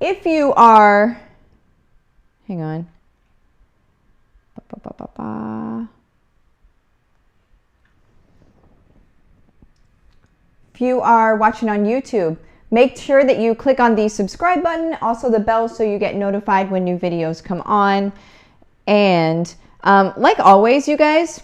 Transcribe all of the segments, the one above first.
If you are, hang on. If you are watching on YouTube, make sure that you click on the subscribe button, also the bell, so you get notified when new videos come on. And like always, you guys,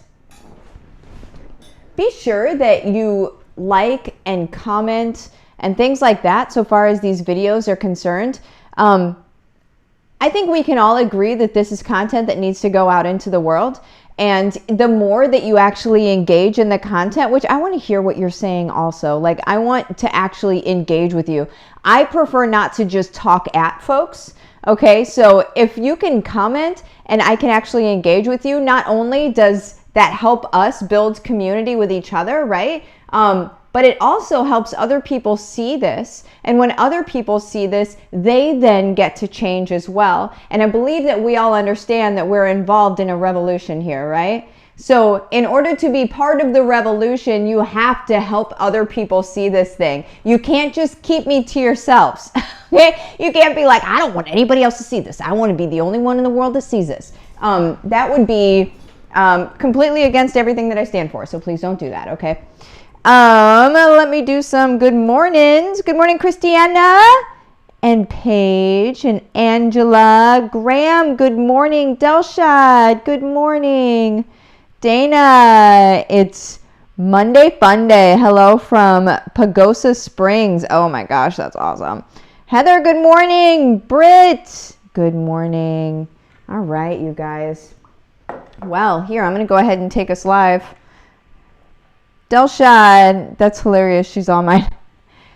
be sure that you like and comment and things like that so far as these videos are concerned. I think we can all agree that this is content that needs to go out into the world. And the more that you actually engage in the content, which I want to hear what you're saying also, like I want to actually engage with you. I prefer not to just talk at folks. Okay, so if you can comment and I can actually engage with you, not only does that help us build community with each other, right? But it also helps other people see this. And when other people see this, they then get to change as well. And I believe that we all understand that we're involved in a revolution here, right? So in order to be part of the revolution, you have to help other people see this thing. You can't just keep me to yourselves. Okay? You can't be like, I don't want anybody else to see this. I want to be the only one in the world that sees this. That would be completely against everything that I stand for. So please don't do that, okay? Let me do some good mornings. Good morning, Christiana and Paige and Angela. Graham, good morning. Delshad, good morning. Dana, it's Monday Fun Day. Hello from Pagosa Springs. Oh my gosh, that's awesome. Heather, good morning. Britt, good morning. All right, you guys. Well, here, I'm going to go ahead and take us live. Delshad, that's hilarious. She's all mine.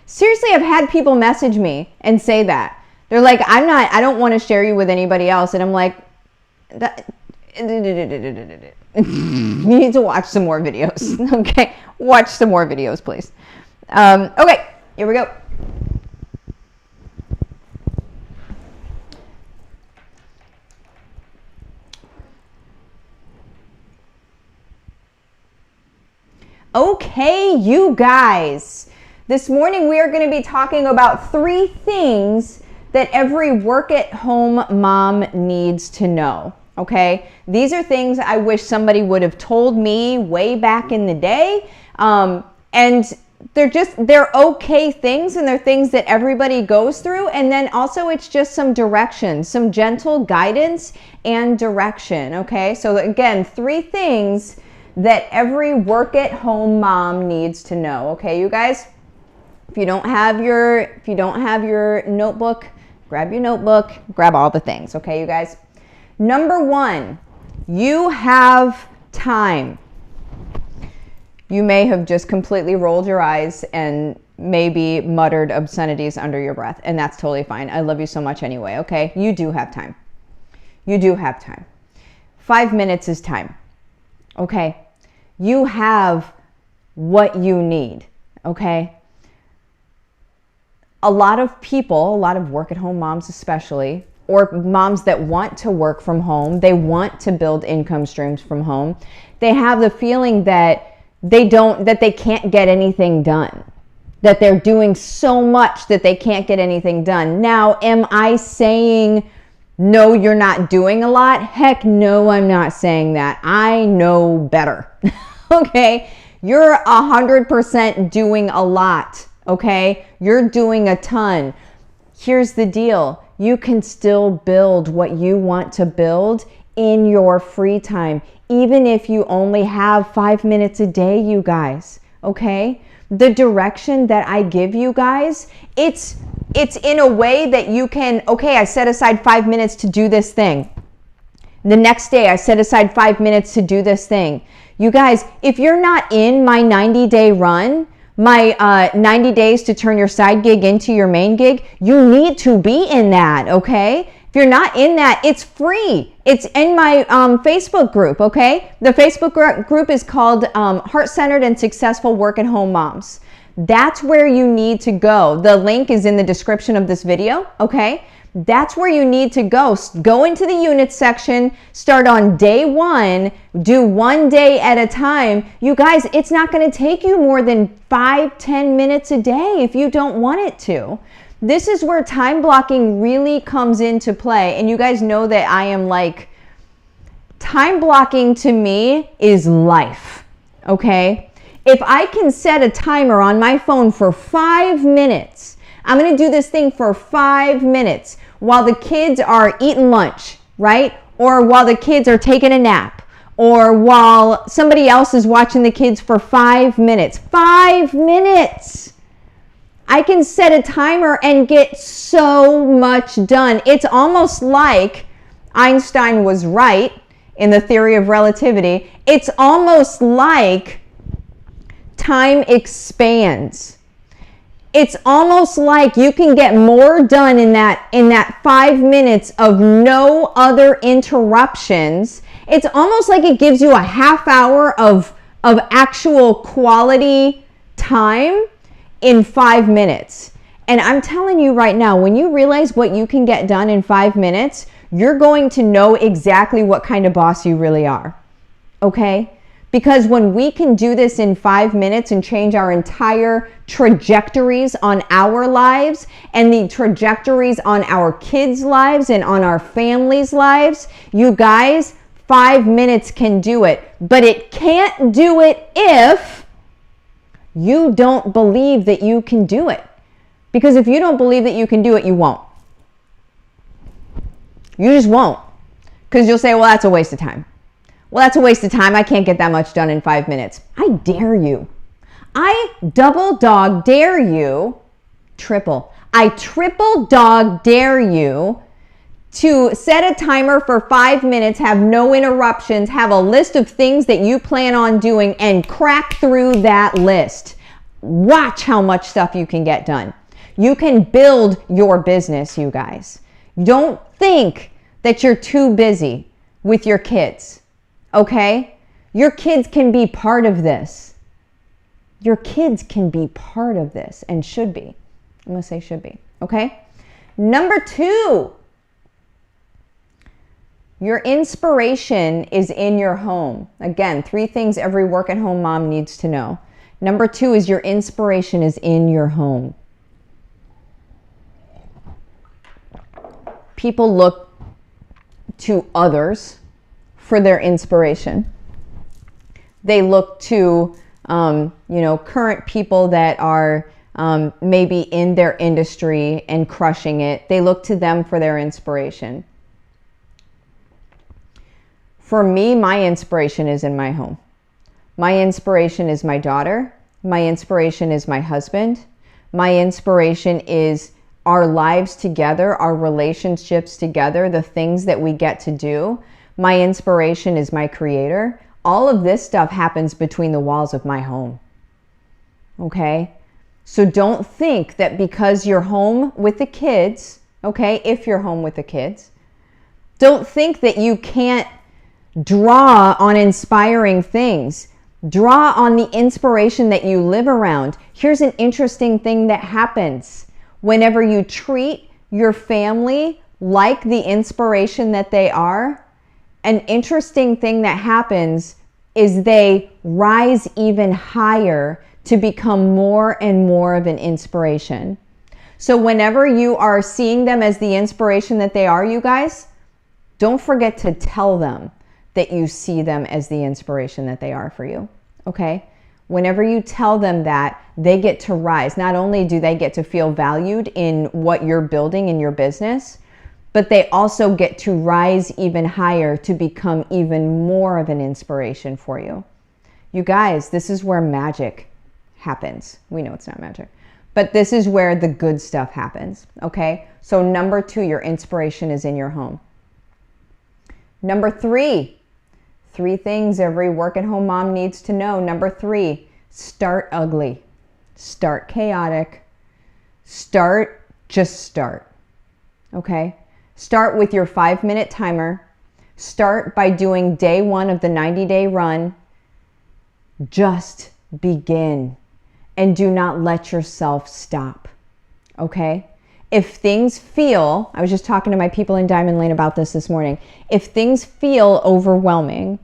Seriously, I've had people message me and say that. They're like, I don't want to share you with anybody else. And I'm like, you need to watch some more videos. Okay, watch some more videos, please. Okay, here we go. Okay, you guys, this morning we are going to be talking about 3 things that every work-at-home mom needs to know, okay? These are things I wish somebody would have told me way back in the day, and they're okay things, and they're things that everybody goes through, and then also it's just some direction, some gentle guidance and direction, okay? So again, 3 things that every work-at-home mom needs to know. Okay, you guys? If you don't have your notebook, grab your notebook, grab all the things. Okay, you guys? Number 1, you have time. You may have just completely rolled your eyes and maybe muttered obscenities under your breath, and that's totally fine. I love you so much anyway, okay? You do have time. You do have time. 5 minutes is time. Okay, you have what you need, okay? A lot of people, a lot of work-at-home moms especially, or moms that want to work from home, they want to build income streams from home, they have the feeling that they can't get anything done, that they're doing so much that they can't get anything done. Now, am I saying no, you're not doing a lot? Heck no, I'm not saying that. I know better. Okay? You're 100% doing a lot. Okay? You're doing a ton. Here's the deal. You can still build what you want to build in your free time, even if you only have 5 minutes a day, you guys. Okay? The direction that I give you guys, it's in a way that you can, okay, I set aside 5 minutes to do this thing. The next day, I set aside 5 minutes to do this thing. You guys, if you're not in my 90-day run, my 90 days to turn your side gig into your main gig, you need to be in that, okay? If you're not in that, it's free. It's in my Facebook group, okay? The Facebook group is called Heart-Centered and Successful Work-at-Home Moms. That's where you need to go. The link is in the description of this video, okay? That's where you need to go. Go into the units section, start on day 1, do 1 day at a time. You guys, it's not going to take you more than 5-10 minutes a day if you don't want it to. This is where time blocking really comes into play. And you guys know that I am like, time blocking to me is life, okay? If I can set a timer on my phone for 5 minutes, I'm gonna do this thing for 5 minutes while the kids are eating lunch, right? Or while the kids are taking a nap, or while somebody else is watching the kids for 5 minutes. 5 minutes! I can set a timer and get so much done. It's almost like Einstein was right in the theory of relativity. It's almost like time expands. It's almost like you can get more done in that 5 minutes of no other interruptions. It's almost like it gives you a half hour of actual quality time in 5 minutes. And I'm telling you right now, when you realize what you can get done in 5 minutes, you're going to know exactly what kind of boss you really are. Okay? Because when we can do this in 5 minutes and change our entire trajectories on our lives and the trajectories on our kids' lives and on our families' lives, you guys, 5 minutes can do it. But it can't do it if you don't believe that you can do it. Because if you don't believe that you can do it, you won't. You just won't. Because you'll say, well, that's a waste of time. Well, that's a waste of time. I can't get that much done in 5 minutes. I dare you. I double dog dare you. I triple dog dare you to set a timer for 5 minutes, have no interruptions, have a list of things that you plan on doing, and crack through that list. Watch how much stuff you can get done. You can build your business, you guys. Don't think that you're too busy with your kids, okay? Your kids can be part of this. Your kids can be part of this and should be. I'm going to say should be, okay? Number 2. Your inspiration is in your home. Again, 3 things every work-at-home mom needs to know. Number 2 is your inspiration is in your home. People look to others for their inspiration. They look to, current people that are maybe in their industry and crushing it. They look to them for their inspiration. For me, my inspiration is in my home. My inspiration is my daughter. My inspiration is my husband. My inspiration is our lives together, our relationships together, the things that we get to do. My inspiration is my creator. All of this stuff happens between the walls of my home. Okay? So don't think that because you're home with the kids, okay, if you're home with the kids, don't think that you can't draw on inspiring things. Draw on the inspiration that you live around. Here's an interesting thing that happens. Whenever you treat your family like the inspiration that they are, an interesting thing that happens is they rise even higher to become more and more of an inspiration. So whenever you are seeing them as the inspiration that they are, you guys, don't forget to tell them that you see them as the inspiration that they are for you, okay? Whenever you tell them that, they get to rise. Not only do they get to feel valued in what you're building in your business, but they also get to rise even higher to become even more of an inspiration for you. You guys, this is where magic happens. We know it's not magic, but this is where the good stuff happens, okay? So number 2, your inspiration is in your home. Number 3 things every work-at-home mom needs to know. Number 3, start ugly, start chaotic, just start, okay? Start with your 5-minute timer. Start by doing day 1 of the 90-day run. Just begin and do not let yourself stop, okay? If things feel, I was just talking to my people in Diamond Lane about this morning. If things feel overwhelming,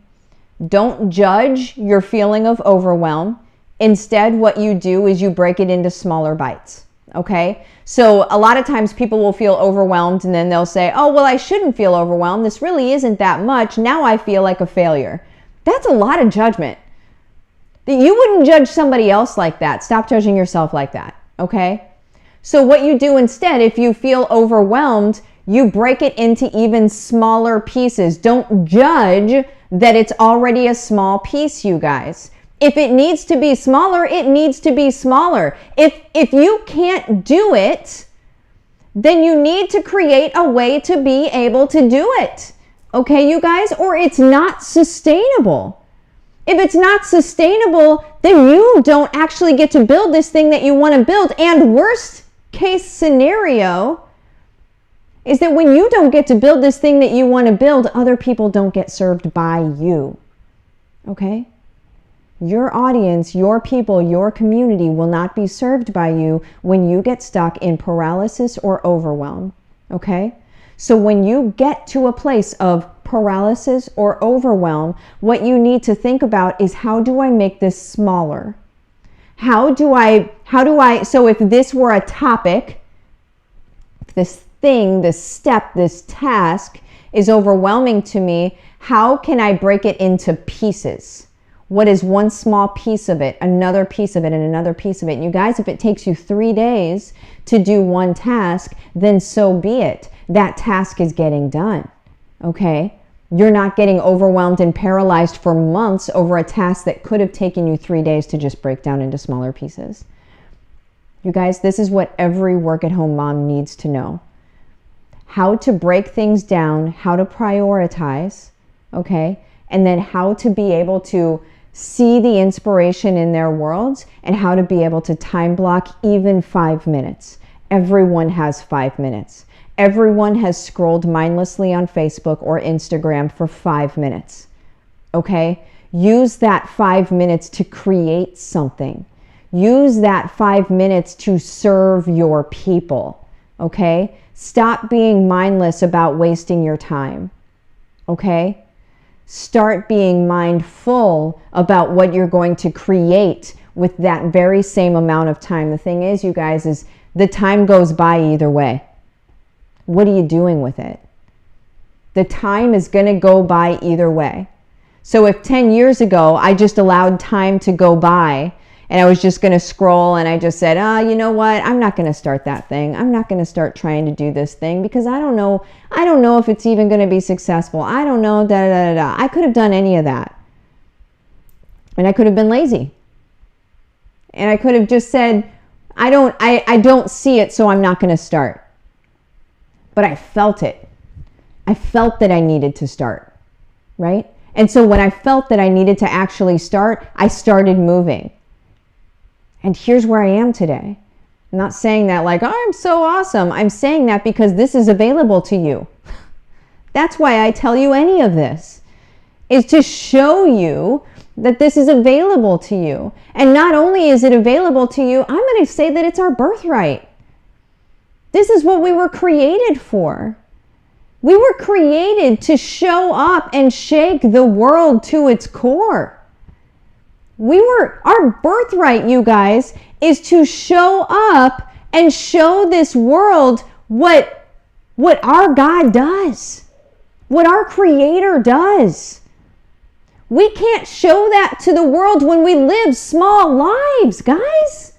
don't judge your feeling of overwhelm. Instead, what you do is you break it into smaller bites, Okay, so a lot of times people will feel overwhelmed and then they'll say, oh, well, I shouldn't feel overwhelmed. This really isn't that much. Now I feel like a failure. That's a lot of judgment. You wouldn't judge somebody else like that. Stop judging yourself like that. Okay, so what you do instead, if you feel overwhelmed, you break it into even smaller pieces. Don't judge that it's already a small piece, you guys. If it needs to be smaller, it needs to be smaller. If you can't do it, then you need to create a way to be able to do it. Okay, you guys? Or it's not sustainable. If it's not sustainable, then you don't actually get to build this thing that you want to build. And worst case scenario is that when you don't get to build this thing that you want to build, other people don't get served by you. Okay? Your audience, your people, your community will not be served by you when you get stuck in paralysis or overwhelm. Okay? So when you get to a place of paralysis or overwhelm, what you need to think about is, how do I make this smaller? How do I, so if this were a topic, this thing, this step, this task is overwhelming to me, how can I break it into pieces? What is one small piece of it, another piece of it, and another piece of it? And you guys, if it takes you 3 days to do one task, then so be it. That task is getting done, okay? You're not getting overwhelmed and paralyzed for months over a task that could have taken you 3 days to just break down into smaller pieces. You guys, this is what every work-at-home mom needs to know. How to break things down, how to prioritize, okay? And then how to be able to see the inspiration in their worlds, and how to be able to time block even 5 minutes. Everyone has 5 minutes. Everyone has scrolled mindlessly on Facebook or Instagram for 5 minutes. Okay? Use that 5 minutes to create something. Use that 5 minutes to serve your people. Okay? Stop being mindless about wasting your time. Okay? Start being mindful about what you're going to create with that very same amount of time. The thing is, you guys, is the time goes by either way. What are you doing with it? The time is going to go by either way. So if 10 years ago, I just allowed time to go by and I was just going to scroll and I just said, you know what? I'm not going to start that thing. I'm not going to start trying to do this thing because I don't know if it's even going to be successful. I don't know, I could have done any of that. And I could have been lazy. And I could have just said, I don't see it, so I'm not going to start. But I felt it. I felt that I needed to start, right? And so when I felt that I needed to actually start, I started moving. And here's where I am today. I'm not saying that like, oh, I'm so awesome. I'm saying that because this is available to you. That's why I tell you any of this, is to show you that this is available to you. And not only is it available to you, I'm going to say that it's our birthright. This is what we were created for. We were created to show up and shake the world to its core. Our birthright, you guys, is to show up and show this world what our God does, what our Creator does. We can't show that to the world when we live small lives, guys.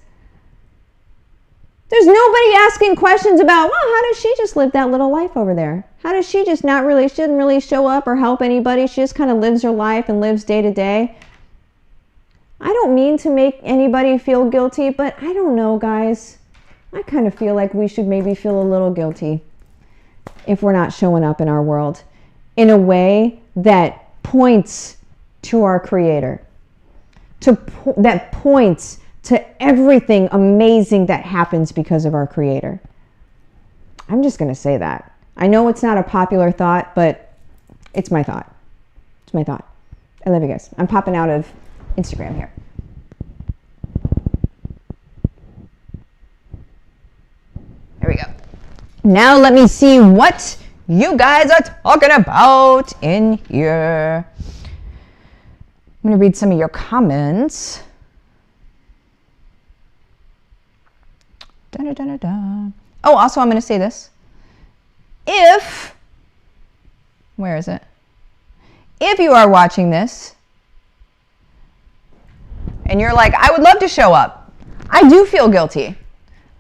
There's nobody asking questions about, well, how does she just live that little life over there? How does she just she didn't really show up or help anybody. She just kind of lives her life and lives day to day. I don't mean to make anybody feel guilty, but I don't know, guys. I kind of feel like we should maybe feel a little guilty if we're not showing up in our world in a way that points to our Creator, that points to everything amazing that happens because of our Creator. I'm just going to say that. I know it's not a popular thought, but it's my thought. It's my thought. I love you guys. I'm popping out of Instagram here. There we go. Now let me see what you guys are talking about in here. I'm going to read some of your comments. Oh, also I'm going to say this. Where is it? If you are watching this and you're like, I would love to show up. I do feel guilty.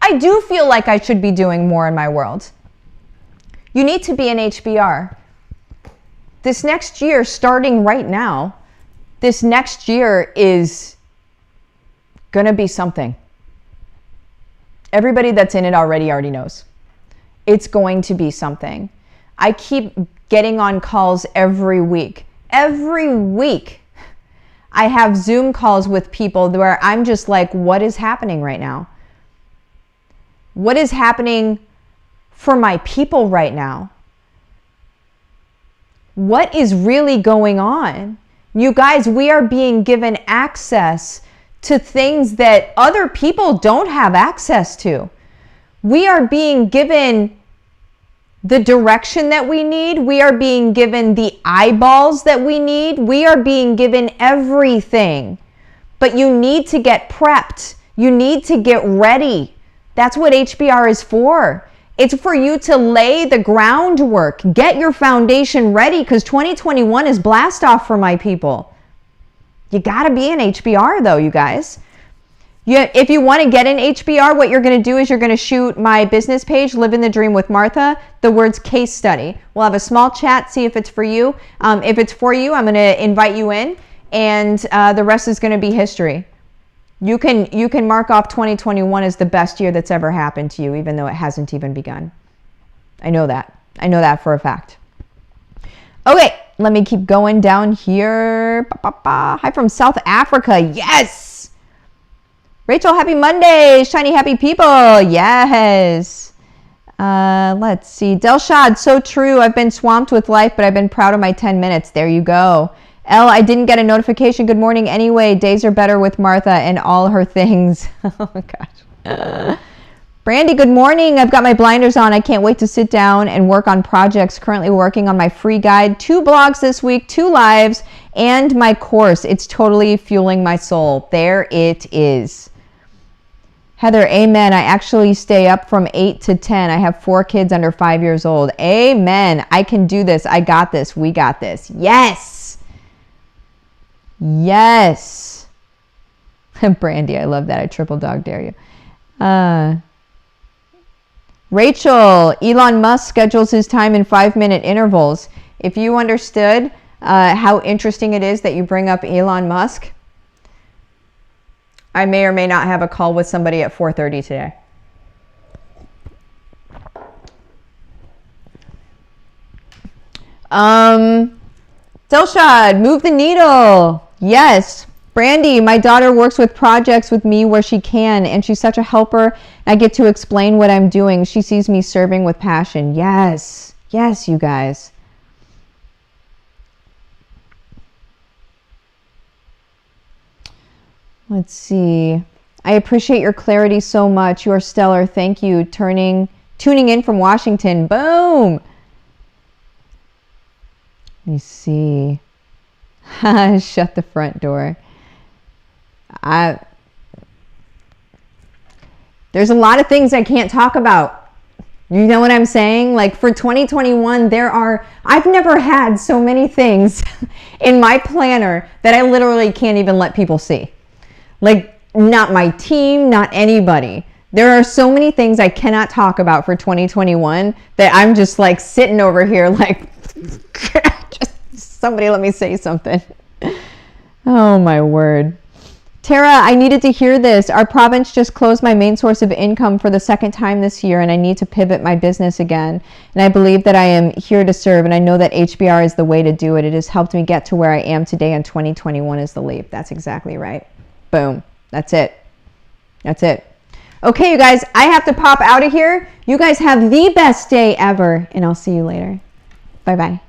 I do feel like I should be doing more in my world. You need to be an HBR. This next year, starting right now, this next year is going to be something. Everybody that's in it already knows. It's going to be something. I keep getting on calls every week. Every week, I have Zoom calls with people where I'm just like, what is happening right now? What is happening for my people right now? What is really going on? You guys, we are being given access to things that other people don't have access to. We are being given the direction that we need. We are being given the eyeballs that we need. We are being given everything. But you need to get prepped. You need to get ready. That's what HBR is for. It's for you to lay the groundwork, get your foundation ready, because 2021 is blast off for my people. You got to be an HBR though, you guys. If you want to get an HBR, what you're going to do is you're going to shoot my business page, Livin the Dream with Martha, the words case study. We'll have a small chat, see if it's for you. If it's for you, I'm going to invite you in, and the rest is going to be history. You can mark off 2021 as the best year that's ever happened to you, even though it hasn't even begun. I know that. I know that for a fact. Okay, let me keep going down here. Hi from South Africa. Yes. Rachel, happy Monday. Shiny, happy people. Yes. Let's see. Delshad, so true. I've been swamped with life, but I've been proud of my 10 minutes. There you go. Elle, I didn't get a notification. Good morning anyway. Days are better with Martha and all her things. Oh, gosh. Brandy, good morning. I've got my blinders on. I can't wait to sit down and work on projects. Currently working on my free guide, 2 blogs this week, 2 lives, and my course. It's totally fueling my soul. There it is. Heather, amen. I actually stay up from 8 to 10. I have 4 kids under 5 years old. Amen. I can do this. I got this. We got this. Yes. Yes. Brandy, I love that. I triple dog dare you. Rachel, Elon Musk schedules his time in 5-minute intervals. If you understood how interesting it is that you bring up Elon Musk, I may or may not have a call with somebody at 4:30 today. Delshad, move the needle. Yes. Brandy, my daughter works with projects with me where she can, and she's such a helper. I get to explain what I'm doing. She sees me serving with passion. Yes. Yes, you guys. Let's see. I appreciate your clarity so much. You are stellar. Thank you. Tuning in from Washington. Boom. Let me see. Shut the front door. There's a lot of things I can't talk about. You know what I'm saying? Like for 2021, I've never had so many things in my planner that I literally can't even let people see. Like not my team, not anybody. There are so many things I cannot talk about for 2021 that I'm just like sitting over here like, just somebody let me say something. Oh my word. Tara, I needed to hear this. Our province just closed my main source of income for the 2nd time this year, and I need to pivot my business again. And I believe that I am here to serve, and I know that HBR is the way to do it. It has helped me get to where I am today, and 2021 is the leap. That's exactly right. Boom. That's it. That's it. Okay, you guys, I have to pop out of here. You guys have the best day ever, and I'll see you later. Bye-bye.